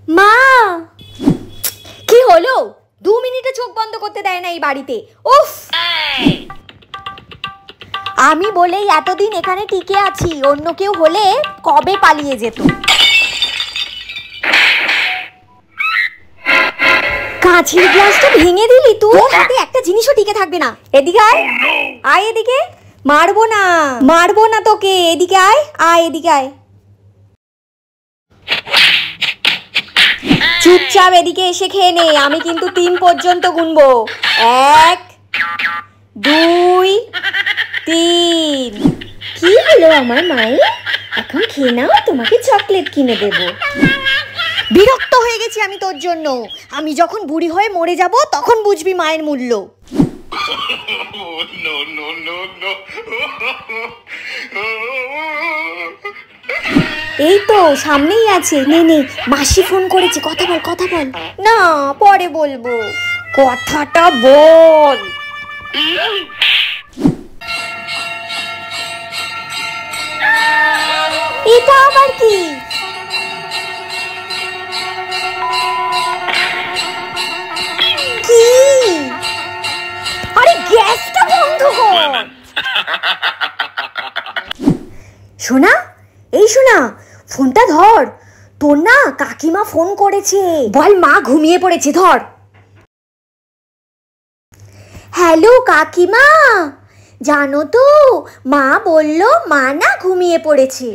মা, কি হলো? 2 মিনিটে চোখ বন্ধ করতে দেয় না এই বাড়িতে। উফ, আমি বলেই এতদিন এখানে টিকে আছি, অন্য কেউ হলে কবে পালিয়ে যেত। কাঁচের গ্লাসটা ভেঙে দিলি তুই, হাতে একটা জিনিসও টিকে থাকবে না। এদিকে আয়, আয় এদিকে। মারবো না তোকে, এদিকে আয়, আয় এদিকে আয়। চুপচাপ এদিকে এসে খেয়ে নে, আমি কিন্তু 3 পর্যন্ত গুনবো। 1 2 3। কি হলো আমার মায়ের? এখন খেয়ে নাও, তোমাকে চকলেট কিনে দেব। বিরক্ত হয়ে গেছি আমি তোর জন্য। আমি যখন বুড়ি হয়ে মরে যাব তখন বুঝবি মায়ের মূল্য। এই তো সামনেই আছে, নে নে। মাসি ফোন করেছে, কথা বল। না, পরে বলবো। কথাটা বল। এটা আবার কি? কি? আরে গ্যাসটা বন্ধ কর। সোনা, এই সোনা, ফোনটা ধর। তোর না কাকিমা ফোন করেছে, বল মা ঘুমিয়ে পড়েছে, ধর। হ্যালো কাকিমা, জানো তো মা বলল মা না ঘুমিয়ে পড়েছে।